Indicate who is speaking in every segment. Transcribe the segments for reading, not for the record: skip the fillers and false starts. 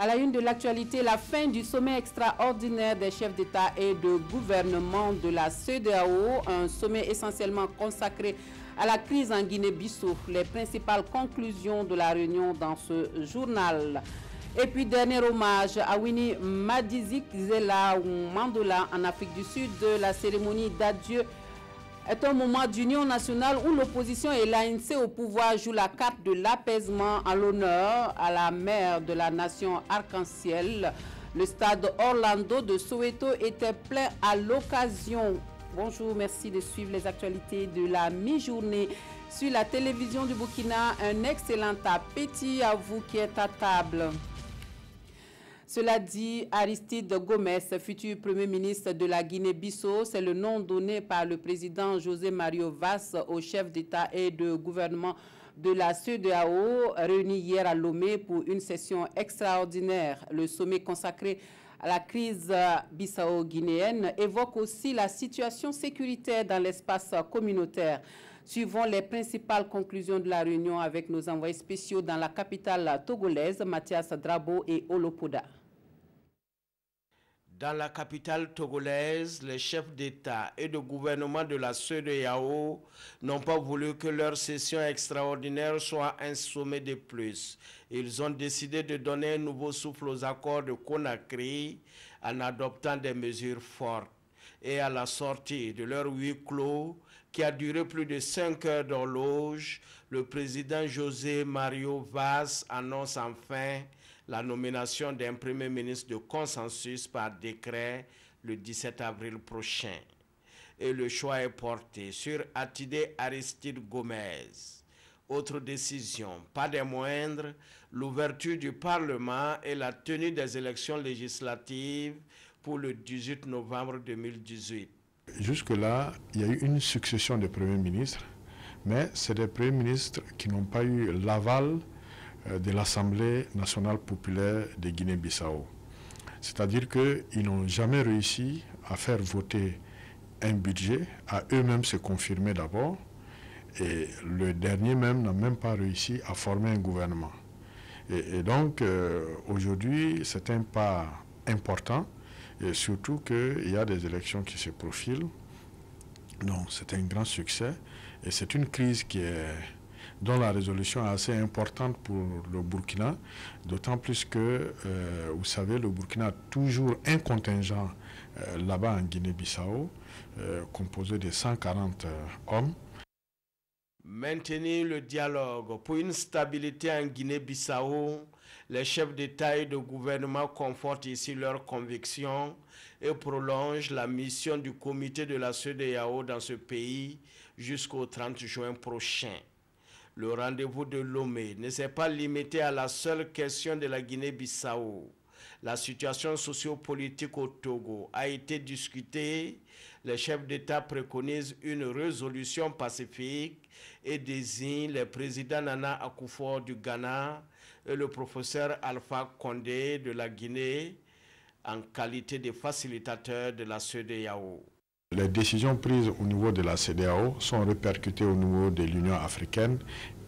Speaker 1: À la une de l'actualité, la fin du sommet extraordinaire des chefs d'État et de gouvernement de la CEDEAO, un sommet essentiellement consacré à la crise en Guinée-Bissau. Les principales conclusions de la réunion dans ce journal. Et puis, dernier hommage à Winnie Madikizela Mandela en Afrique du Sud. La cérémonie d'adieu est un moment d'union nationale où l'opposition et l'ANC au pouvoir jouent la carte de l'apaisement en l'honneur à la mère de la nation arc-en-ciel. Le stade Orlando de Soweto était plein à l'occasion. Bonjour, merci de suivre les actualités de la mi-journée sur la télévision du Burkina. Un excellent appétit à vous qui êtes à table. Cela dit, Aristide Gomes, futur Premier ministre de la Guinée-Bissau, c'est le nom donné par le président José Mario Vaz au chef d'État et de gouvernement de la CEDEAO, réuni hier à Lomé pour une session extraordinaire. Le sommet consacré à la crise bissau-guinéenne évoque aussi la situation sécuritaire dans l'espace communautaire. Suivons les principales conclusions de la réunion avec nos envoyés spéciaux dans la capitale togolaise, Mathias Drabo et Olopoda.
Speaker 2: Dans la capitale togolaise, les chefs d'État et de gouvernement de la CEDEAO n'ont pas voulu que leur session extraordinaire soit un sommet de plus. Ils ont décidé de donner un nouveau souffle aux accords de Conakry en adoptant des mesures fortes. Et à la sortie de leur huis clos, qui a duré plus de 5 heures d'horloge, le président José Mario Vaz annonce enfin la nomination d'un Premier ministre de consensus par décret le 17 avril prochain. Et le choix est porté sur Atidé Aristide Gomes. Autre décision, pas des moindres, l'ouverture du Parlement et la tenue des élections législatives pour le 18 novembre 2018.
Speaker 3: Jusque-là, il y a eu une succession de premiers ministres, mais c'est des premiers ministres qui n'ont pas eu l'aval de l'Assemblée nationale populaire de Guinée-Bissau. C'est-à-dire qu'ils n'ont jamais réussi à faire voter un budget, à eux-mêmes se confirmer d'abord, et le dernier même n'a même pas réussi à former un gouvernement. Et donc, aujourd'hui, c'est un pas important, et surtout qu'il y a des élections qui se profilent. Donc, c'est un grand succès, et c'est une crise dont la résolution est assez importante pour le Burkina, d'autant plus que, vous savez, le Burkina a toujours un contingent là-bas en Guinée-Bissau, composé de 140 hommes.
Speaker 2: Maintenir le dialogue pour une stabilité en Guinée-Bissau, les chefs d'État et de gouvernement confortent ici leurs convictions et prolongent la mission du comité de la CEDEAO dans ce pays jusqu'au 30 juin prochain. Le rendez-vous de Lomé ne s'est pas limité à la seule question de la Guinée-Bissau. La situation sociopolitique au Togo a été discutée. Les chefs d'État préconisent une résolution pacifique et désignent les présidents Nana Akufo du Ghana et le professeur Alpha Condé de la Guinée en qualité de facilitateurs de la CEDEAO.
Speaker 3: Les décisions prises au niveau de la CEDEAO sont répercutées au niveau de l'Union africaine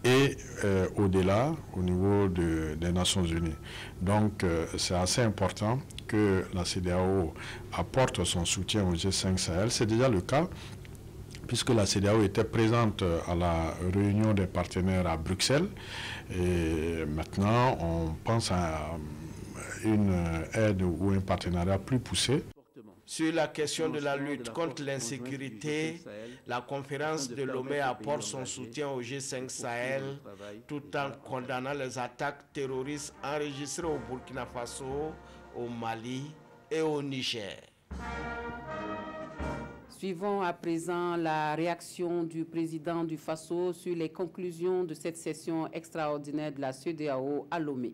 Speaker 3: et au-delà, au niveau des Nations Unies. Donc, c'est assez important que la CEDEAO apporte son soutien au G5 Sahel. C'est déjà le cas, puisque la CEDEAO était présente à la réunion des partenaires à Bruxelles. Et maintenant, on pense à une aide ou un partenariat plus poussé.
Speaker 2: Sur la question de la lutte contre l'insécurité, la conférence de Lomé apporte son soutien au G5 Sahel tout en condamnant les attaques terroristes enregistrées au Burkina Faso, au Mali et au Niger.
Speaker 1: Suivons à présent la réaction du président du Faso sur les conclusions de cette session extraordinaire de la CEDEAO à Lomé.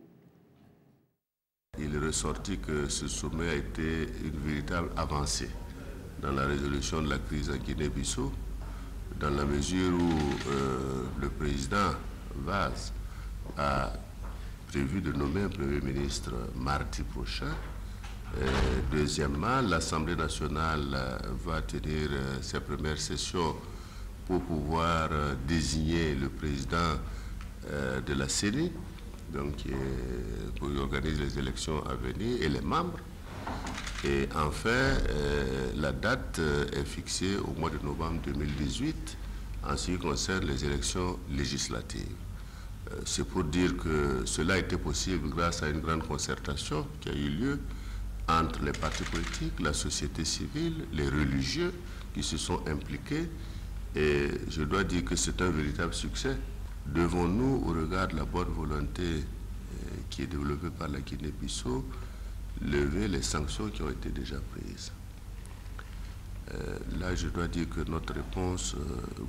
Speaker 4: Il est ressorti que ce sommet a été une véritable avancée dans la résolution de la crise en Guinée-Bissau, dans la mesure où le président Vaz a prévu de nommer un Premier ministre mardi prochain. Deuxièmement, l'Assemblée nationale va tenir ses premières sessions pour pouvoir désigner le président de la CENI. donc pour organiser les élections à venir, et les membres. Et enfin, la date est fixée au mois de novembre 2018 en ce qui concerne les élections législatives. C'est pour dire que cela a été possible grâce à une grande concertation qui a eu lieu entre les partis politiques, la société civile, les religieux qui se sont impliqués. Et je dois dire que c'est un véritable succès. Devons-nous, au regard de la bonne volonté qui est développée par la Guinée-Bissau, lever les sanctions qui ont été déjà prises? Là, je dois dire que notre réponse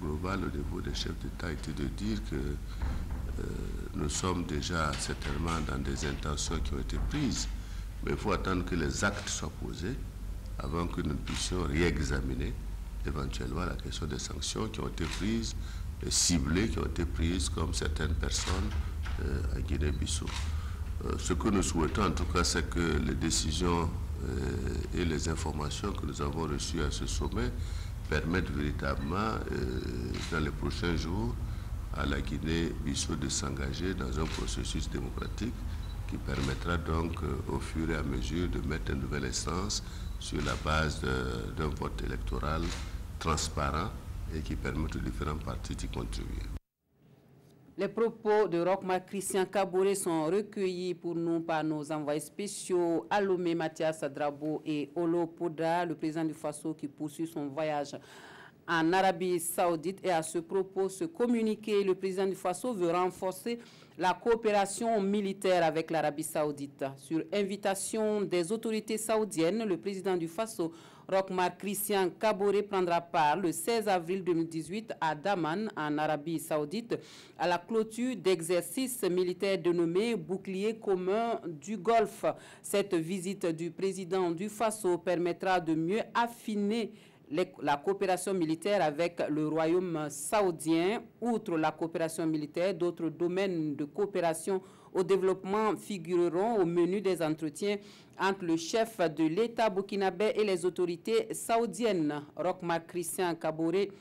Speaker 4: globale au niveau des chefs d'État était de dire que nous sommes déjà certainement dans des intentions qui ont été prises, mais il faut attendre que les actes soient posés avant que nous puissions réexaminer éventuellement la question des sanctions qui ont été prises, ciblées, qui ont été prises comme certaines personnes à Guinée-Bissau. Ce que nous souhaitons en tout cas, c'est que les décisions et les informations que nous avons reçues à ce sommet permettent véritablement dans les prochains jours à la Guinée-Bissau de s'engager dans un processus démocratique qui permettra donc au fur et à mesure de mettre une nouvelle instance sur la base d'un vote électoral transparent et qui permette aux différents partis d'y contribuer.
Speaker 1: Les propos de Roch-Marc Christian Kaboré sont recueillis pour nous par nos envoyés spéciaux Alomé Mathias Drabo et Olo Poda, le président du Faso qui poursuit son voyage en Arabie Saoudite. Et à ce propos, ce communiqué, le président du Faso veut renforcer la coopération militaire avec l'Arabie Saoudite. Sur invitation des autorités saoudiennes, le président du Faso, Roch-Marc Christian Kaboré, prendra part le 16 avril 2018 à Daman, en Arabie Saoudite, à la clôture d'exercices militaires dénommés Bouclier commun du Golfe. Cette visite du président du Faso permettra de mieux affiner la coopération militaire avec le royaume saoudien. Outre la coopération militaire, d'autres domaines de coopération au développement figureront au menu des entretiens entre le chef de l'État burkinabé et les autorités saoudiennes. Roch-Marc Christian Kaboré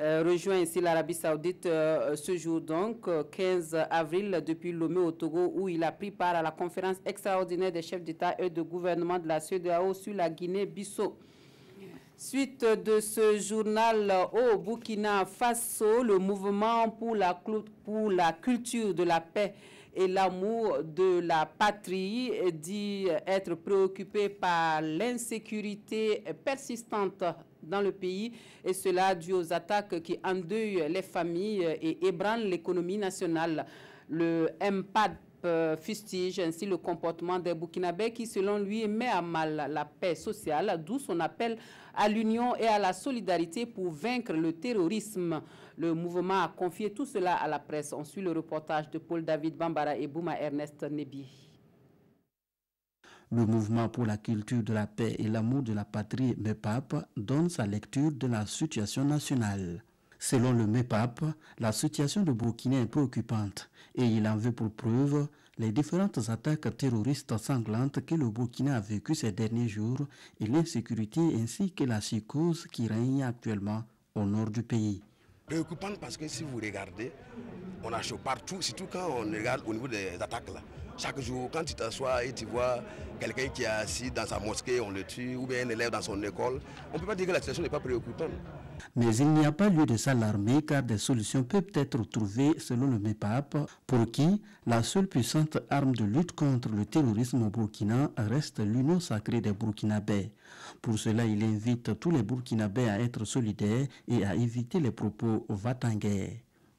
Speaker 1: rejoint ici l'Arabie Saoudite ce jour, donc 15 avril, depuis Lomé au Togo, où il a pris part à la conférence extraordinaire des chefs d'État et de gouvernement de la CEDEAO sur la Guinée-Bissau. Suite de ce journal au Burkina Faso, le mouvement pour la culture de la paix et l'amour de la patrie dit être préoccupé par l'insécurité persistante dans le pays, et cela dû aux attaques qui endeuillent les familles et ébranlent l'économie nationale. Le MPAD fustige ainsi le comportement des Burkinabés qui, selon lui, met à mal la paix sociale, d'où son appel à l'union et à la solidarité pour vaincre le terrorisme. Le mouvement a confié tout cela à la presse. On suit le reportage de Paul David Bambara et Bouma Ernest Nebi.
Speaker 5: Le mouvement pour la culture de la paix et l'amour de la patrie, MEPAP, donne sa lecture de la situation nationale. Selon le MEPAP, la situation de Burkina est préoccupante et il en veut pour preuve les différentes attaques terroristes sanglantes que le Burkina a vécues ces derniers jours et l'insécurité ainsi que la psychose qui règne actuellement au nord du pays.
Speaker 6: Préoccupante parce que si vous regardez, on a chaud partout, surtout quand on regarde au niveau des attaques là. Chaque jour, quand tu t'assois et tu vois quelqu'un qui est assis dans sa mosquée, on le tue, ou bien un élève dans son école, on ne peut pas dire que la situation n'est pas préoccupante.
Speaker 5: Mais il n'y a pas lieu de s'alarmer car des solutions peuvent être trouvées selon le MEPAP, pour qui la seule puissante arme de lutte contre le terrorisme au Burkina reste l'union sacrée des Burkinabés. Pour cela, il invite tous les Burkinabés à être solidaires et à éviter les propos va-t-en-guerre.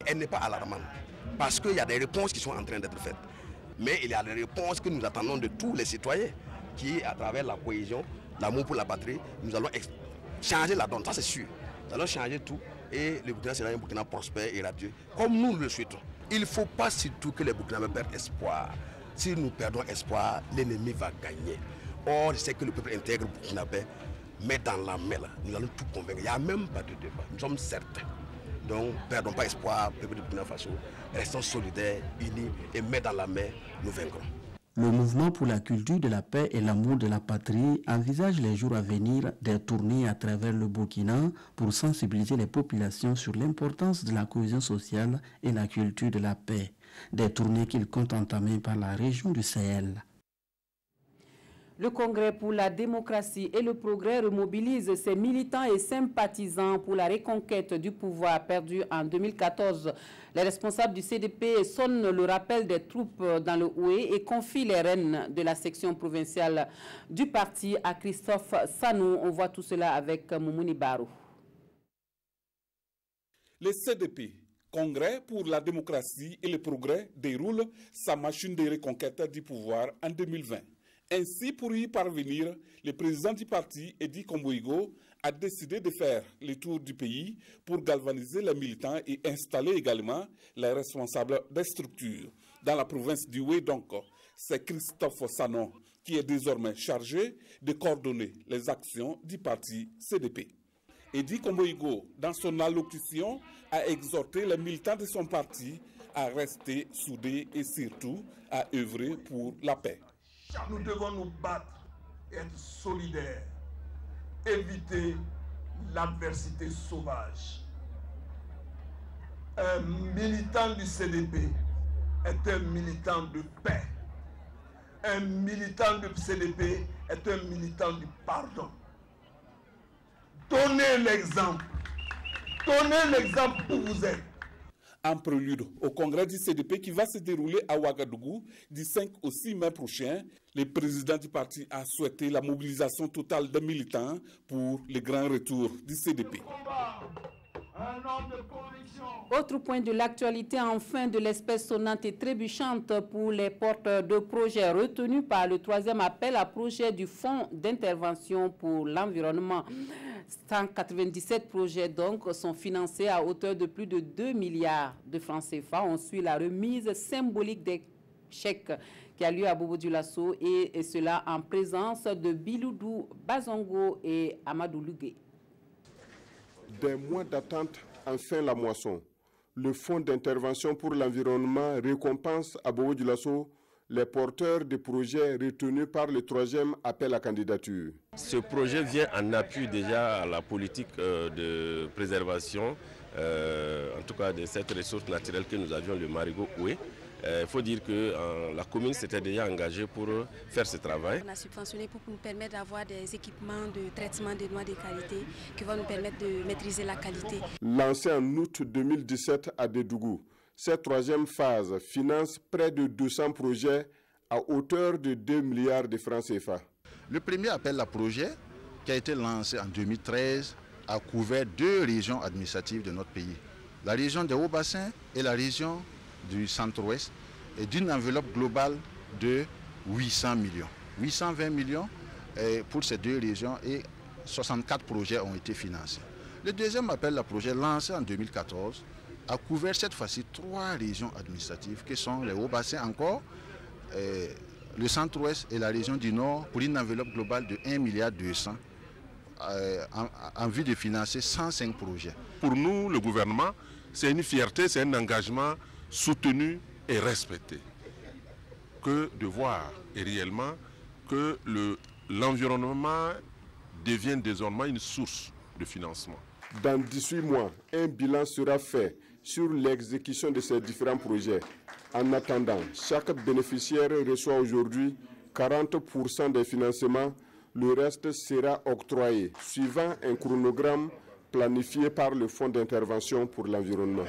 Speaker 6: Elle n'est pas alarmante parce qu'il y a des réponses qui sont en train d'être faites. Mais il y a des réponses que nous attendons de tous les citoyens qui, à travers la cohésion, l'amour pour la patrie, nous allons changer la donne, ça c'est sûr. Nous allons changer tout et le Burkina sera un Burkina prospère et radieux, comme nous le souhaitons. Il ne faut pas surtout que les Burkinabés perdent espoir. Si nous perdons espoir, l'ennemi va gagner. Or, je sais que le peuple intègre burkinabé met dans la main, là. Nous allons tout convaincre. Il n'y a même pas de débat, nous sommes certains. Donc, perdons pas espoir, peuple de Burkina Faso. Restons solidaires, unis et main dans la main, nous vaincrons.
Speaker 5: Le mouvement pour la culture de la paix et l'amour de la patrie envisage les jours à venir des tournées à travers le Burkina pour sensibiliser les populations sur l'importance de la cohésion sociale et la culture de la paix. des tournées qu'il compte entamer par la région du Sahel.
Speaker 1: Le Congrès pour la démocratie et le progrès remobilise ses militants et sympathisants pour la reconquête du pouvoir perdu en 2014. Les responsables du CDP sonnent le rappel des troupes dans le Houé et confient les rênes de la section provinciale du parti à Christophe Sanou. On voit tout cela avec Moumouni Barou.
Speaker 7: Le CDP, Congrès pour la démocratie et le progrès, déroule sa machine de reconquête du pouvoir en 2020. Ainsi, pour y parvenir, le président du parti, Edi Komboigo, a décidé de faire le tour du pays pour galvaniser les militants et installer également les responsables des structures. Dans la province du Houé, donc, c'est Christophe Sanon qui est désormais chargé de coordonner les actions du parti CDP. Edi Komboigo, dans son allocution, a exhorté les militants de son parti à rester soudés et surtout à œuvrer pour la paix.
Speaker 8: Nous devons nous battre, être solidaires, éviter l'adversité sauvage. Un militant du CDP est un militant de paix. Un militant du CDP est un militant du pardon. Donnez l'exemple. Donnez l'exemple où vous êtes.
Speaker 7: En prélude au congrès du CDP qui va se dérouler à Ouagadougou du 5 au 6 mai prochain, le président du parti a souhaité la mobilisation totale des militants pour le grand retour du CDP.
Speaker 1: Autre point de l'actualité, enfin, de l'espèce sonnante et trébuchante pour les porteurs de projets retenus par le 3e appel à projet du Fonds d'intervention pour l'environnement. 197 projets donc sont financés à hauteur de plus de 2 milliards de francs CFA. On suit la remise symbolique des chèques qui a lieu à Bobo-Dioulasso et cela en présence de Biloudou Bazongo et Amadou Lugué.
Speaker 9: Des mois d'attente, enfin la moisson. Le Fonds d'intervention pour l'environnement récompense à Bobo-Dioulasso les porteurs de projets retenus par le 3e appel à candidature.
Speaker 10: Ce projet vient en appui déjà à la politique de préservation, en tout cas de cette ressource naturelle que nous avions, le marigot Houé. Il faut dire que la commune s'était déjà engagée pour faire ce travail.
Speaker 11: On a subventionné pour nous permettre d'avoir des équipements de traitement des noix de qualité qui vont nous permettre de maîtriser la qualité.
Speaker 9: Lancé en août 2017 à Dédougou, cette 3e phase finance près de 200 projets à hauteur de 2 milliards de francs CFA.
Speaker 12: Le premier appel à projet qui a été lancé en 2013 a couvert 2 régions administratives de notre pays. La région des Hauts-Bassins et la région du centre-ouest, et d'une enveloppe globale de 800 millions. 820 millions pour ces 2 régions et 64 projets ont été financés. Le deuxième appel à projet lancé en 2014 a couvert cette fois-ci 3 régions administratives qui sont les Hauts-Bassins encore, le centre-ouest et la région du nord pour une enveloppe globale de 1,2 milliard en vue de financer 105 projets.
Speaker 13: Pour nous, le gouvernement, c'est une fierté, c'est un engagement soutenu et respecté que de voir et réellement que l'environnement devienne désormais une source de financement.
Speaker 9: Dans 18 mois, un bilan sera fait sur l'exécution de ces différents projets. En attendant, chaque bénéficiaire reçoit aujourd'hui 40% des financements. Le reste sera octroyé suivant un chronogramme planifié par le Fonds d'intervention pour l'environnement.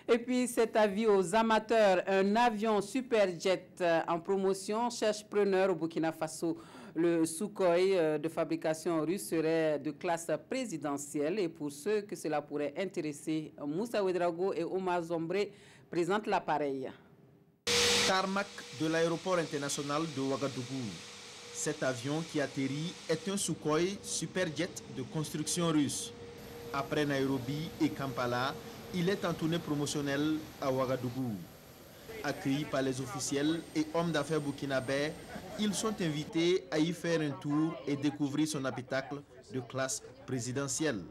Speaker 1: Et puis cet avis aux amateurs, un avion Superjet en promotion cherche preneur au Burkina Faso. Le Sukhoi de fabrication russe serait de classe présidentielle et pour ceux que cela pourrait intéresser, Moussa Ouedraogo et Omar Zombré présentent l'appareil.
Speaker 14: Tarmac de l'aéroport international de Ouagadougou. Cet avion qui atterrit est un Sukhoi Superjet de construction russe. Après Nairobi et Kampala, il est en tournée promotionnelle à Ouagadougou. Accueillis par les officiels et hommes d'affaires burkinabés, ils sont invités à y faire un tour et découvrir son habitacle de classe présidentielle.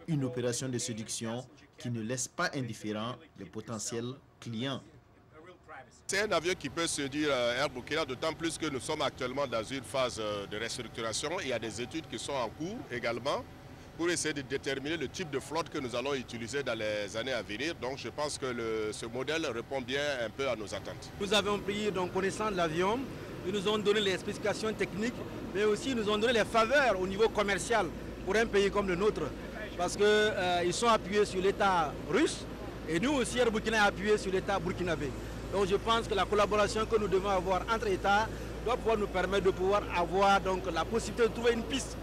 Speaker 14: Une opération de séduction qui ne laisse pas indifférents les potentiels clients.
Speaker 15: C'est un avion qui peut séduire Air Burkina, d'autant plus que nous sommes actuellement dans une phase de restructuration. Il y a des études qui sont en cours également. pour essayer de déterminer le type de flotte que nous allons utiliser dans les années à venir. Donc je pense que ce modèle répond bien un peu à nos attentes.
Speaker 16: Nous avons pris donc connaissance de l'avion, ils nous ont donné les spécifications techniques, mais aussi ils nous ont donné les faveurs au niveau commercial pour un pays comme le nôtre. Parce qu'ils sont appuyés sur l'État russe et nous aussi, Air Burkina est appuyé sur l'État burkinabé. Donc je pense que la collaboration que nous devons avoir entre États doit pouvoir nous permettre de pouvoir avoir donc la possibilité de trouver une piste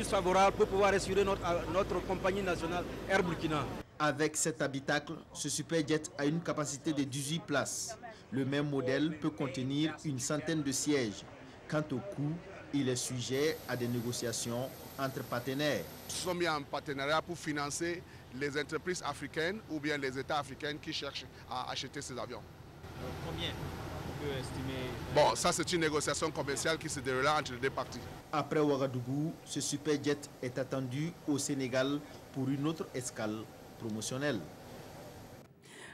Speaker 16: favorable pour pouvoir assurer notre compagnie nationale Air Burkina.
Speaker 14: Avec cet habitacle, ce superjet a une capacité de 18 places. Le même modèle peut contenir une centaine de sièges. Quant au coût, il est sujet à des négociations entre partenaires.
Speaker 17: Nous sommes mis en partenariat pour financer les entreprises africaines ou bien les États africains qui cherchent à acheter ces avions.
Speaker 14: Combien on peut estimer?
Speaker 17: Bon, ça c'est une négociation commerciale qui se déroulera entre les deux parties.
Speaker 14: Après Ouagadougou, ce superjet est attendu au Sénégal pour une autre escale promotionnelle.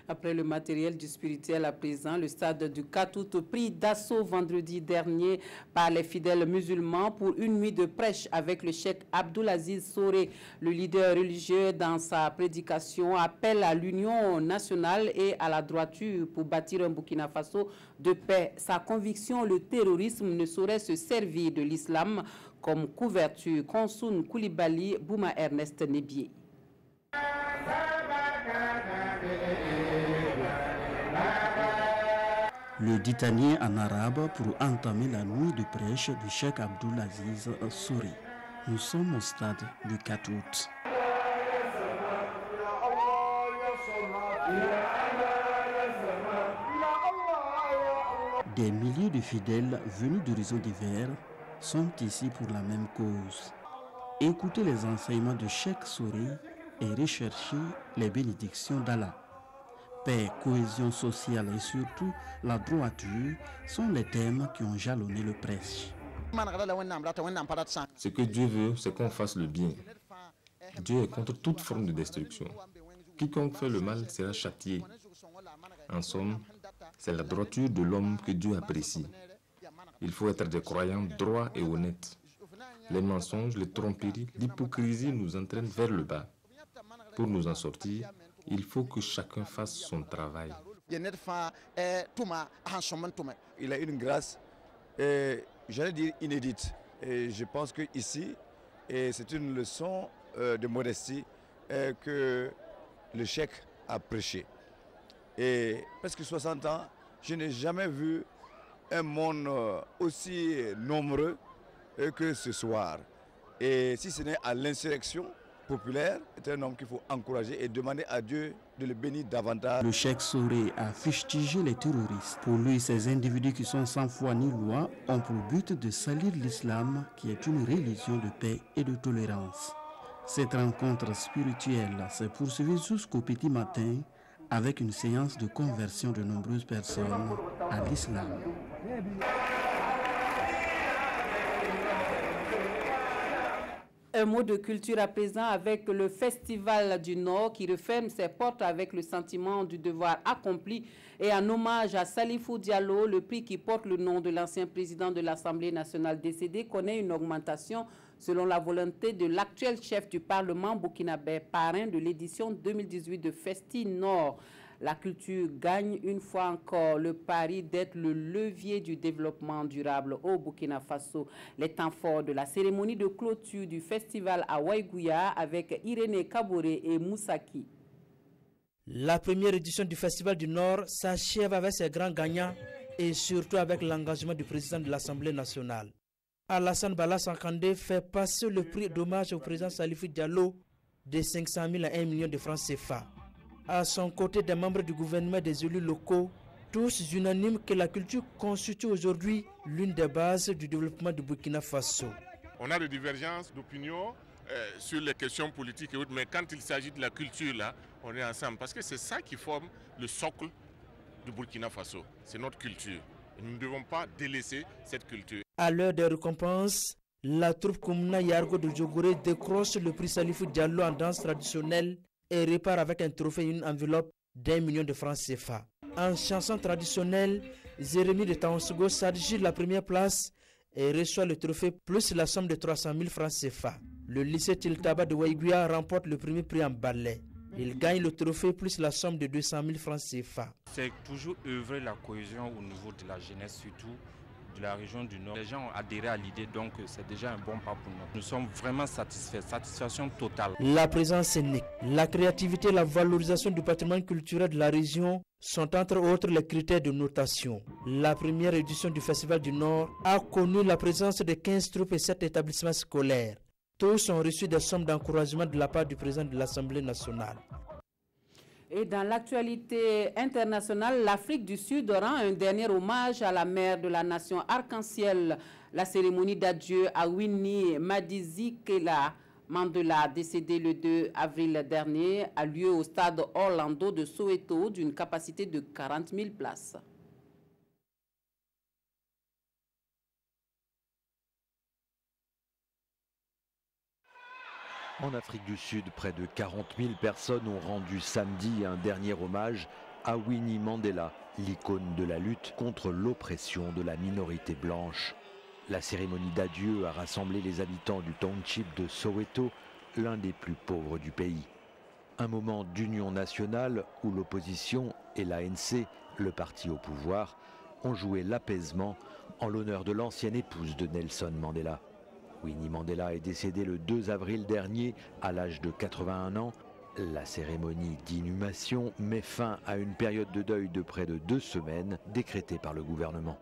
Speaker 1: Après le matériel du spirituel à présent, le stade du 4 août pris d'assaut vendredi dernier par les fidèles musulmans pour une nuit de prêche avec le cheikh Abdoulaziz Soré. Le leader religieux, dans sa prédication, appelle à l'union nationale et à la droiture pour bâtir un Burkina Faso de paix. Sa conviction, le terrorisme ne saurait se servir de l'islam comme couverture. Konsoun Koulibaly, Bouma Ernest Nebié.
Speaker 5: Le ditanier en arabe pour entamer la nuit de prêche du cheikh Abdoulaziz Soré. Nous sommes au stade du 4 août. Des milliers de fidèles venus d'horizons divers sont ici pour la même cause. Écouter les enseignements de cheikh Soré et rechercher les bénédictions d'Allah. Paix, cohésion sociale et surtout la droiture sont les thèmes qui ont jalonné le prêche.
Speaker 18: Ce que Dieu veut, c'est qu'on fasse le bien. Dieu est contre toute forme de destruction. Quiconque fait le mal sera châtié. En somme, c'est la droiture de l'homme que Dieu apprécie. Il faut être des croyants droits et honnêtes. Les mensonges, les tromperies, l'hypocrisie nous entraînent vers le bas. Pour nous en sortir, il faut que chacun fasse son travail.
Speaker 19: Il a une grâce, j'allais dire inédite. Et je pense qu'ici, c'est une leçon de modestie que le cheikh a prêché. Et presque 60 ans, je n'ai jamais vu un monde aussi nombreux que ce soir. Et si ce n'est à l'insurrection populaire, c'est un homme qu'il faut encourager et demander à Dieu de le bénir davantage.
Speaker 5: Le cheikh Soré a fustigé les terroristes. Pour lui, ces individus qui sont sans foi ni loi ont pour but de salir l'islam qui est une religion de paix et de tolérance. Cette rencontre spirituelle s'est poursuivie jusqu'au petit matin avec une séance de conversion de nombreuses personnes à l'islam.
Speaker 1: Un mot de culture à présent avec le Festival du Nord qui referme ses portes avec le sentiment du devoir accompli et en hommage à Salifou Diallo, le prix qui porte le nom de l'ancien président de l'Assemblée nationale décédé connaît une augmentation selon la volonté de l'actuel chef du Parlement burkinabé, parrain de l'édition 2018 de Festi Nord. La culture gagne une fois encore le pari d'être le levier du développement durable au Burkina Faso. Les temps forts de la cérémonie de clôture du festival à Waïgouya avec Irénée Kaboré et Moussaki.
Speaker 20: La première édition du Festival du Nord s'achève avec ses grands gagnants et surtout avec l'engagement du président de l'Assemblée nationale. Alassane Bala Sankandé fait passer le prix d'hommage au président Salifou Diallo de 500 000 à 1 million de francs CFA. À son côté, des membres du gouvernement et des élus locaux, tous unanimes que la culture constitue aujourd'hui l'une des bases du développement du Burkina Faso.
Speaker 13: On a des divergences d'opinion sur les questions politiques et autres, mais quand il s'agit de la culture, là, on est ensemble. Parce que c'est ça qui forme le socle du Burkina Faso. C'est notre culture. Et nous ne devons pas délaisser cette culture.
Speaker 20: À l'heure des récompenses, la troupe Koumna Yargo de Djogoré décroche le prix Salifou Diallo en danse traditionnelle et repart avec un trophée et une enveloppe d'1 million de francs CFA. En chanson traditionnelle, Jérémy de Taonsugo s'adjuge la première place et reçoit le trophée plus la somme de 300 000 francs CFA. Le lycée Tiltaba de Waiguia remporte le premier prix en ballet. Il gagne le trophée plus la somme de 200 000 francs CFA.
Speaker 21: C'est toujours œuvrer la cohésion au niveau de la jeunesse, surtout de la région du Nord. Les gens ont adhéré à l'idée, donc c'est déjà un bon pas pour nous. Nous sommes vraiment satisfaits, satisfaction totale.
Speaker 20: La présence scénique, la créativité et la valorisation du patrimoine culturel de la région sont entre autres les critères de notation. La première édition du Festival du Nord a connu la présence de 15 troupes et 7 établissements scolaires. Tous ont reçu des sommes d'encouragement de la part du président de l'Assemblée nationale.
Speaker 1: Et dans l'actualité internationale, l'Afrique du Sud rend un dernier hommage à la mère de la nation arc-en-ciel. La cérémonie d'adieu à Winnie Madikizela Mandela, décédée le 2 avril dernier, a lieu au stade Orlando de Soweto d'une capacité de 40 000 places.
Speaker 22: En Afrique du Sud, près de 40 000 personnes ont rendu samedi un dernier hommage à Winnie Mandela, l'icône de la lutte contre l'oppression de la minorité blanche. La cérémonie d'adieu a rassemblé les habitants du township de Soweto, l'un des plus pauvres du pays. Un moment d'union nationale où l'opposition et l'ANC, le parti au pouvoir, ont joué l'apaisement en l'honneur de l'ancienne épouse de Nelson Mandela. Winnie Mandela est décédée le 2 avril dernier à l'âge de 81 ans. La cérémonie d'inhumation met fin à une période de deuil de près de 2 semaines décrétée par le gouvernement.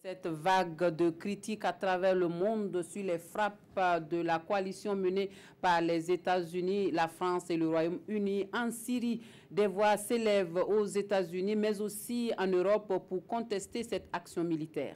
Speaker 1: Cette vague de critiques à travers le monde sur les frappes de la coalition menée par les États-Unis, la France et le Royaume-Uni en Syrie. Des voix s'élèvent aux États-Unis mais aussi en Europe pour contester cette action militaire.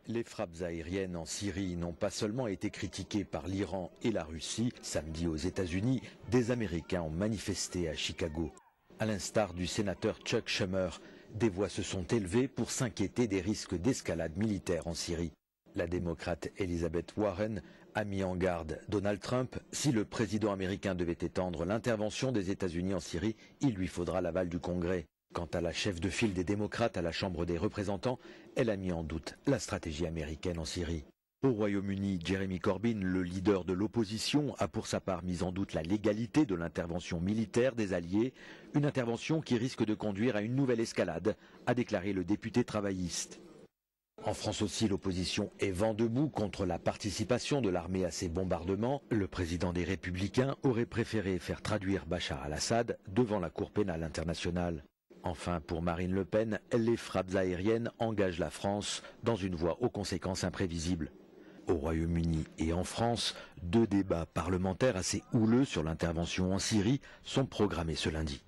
Speaker 22: Les frappes aériennes en Syrie n'ont pas seulement été critiquées par l'Iran et la Russie. Samedi aux États-Unis, des Américains ont manifesté à Chicago. À l'instar du sénateur Chuck Schumer, des voix se sont élevées pour s'inquiéter des risques d'escalade militaire en Syrie. La démocrate Elizabeth Warren a mis en garde Donald Trump. Si le président américain devait étendre l'intervention des États-Unis en Syrie, il lui faudra l'aval du Congrès. Quant à la chef de file des démocrates à la Chambre des représentants, elle a mis en doute la stratégie américaine en Syrie. Au Royaume-Uni, Jeremy Corbyn, le leader de l'opposition, a pour sa part mis en doute la légalité de l'intervention militaire des Alliés, une intervention qui risque de conduire à une nouvelle escalade, a déclaré le député travailliste. En France aussi, l'opposition est vent debout contre la participation de l'armée à ces bombardements. Le président des Républicains aurait préféré faire traduire Bachar al-Assad devant la Cour pénale internationale. Enfin, pour Marine Le Pen, les frappes aériennes engagent la France dans une voie aux conséquences imprévisibles. Au Royaume-Uni et en France, 2 débats parlementaires assez houleux sur l'intervention en Syrie sont programmés ce lundi.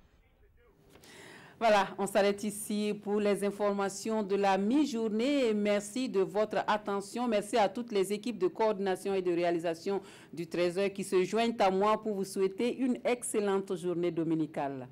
Speaker 1: Voilà, on s'arrête ici pour les informations de la mi-journée. Merci de votre attention. Merci à toutes les équipes de coordination et de réalisation du 13h qui se joignent à moi pour vous souhaiter une excellente journée dominicale.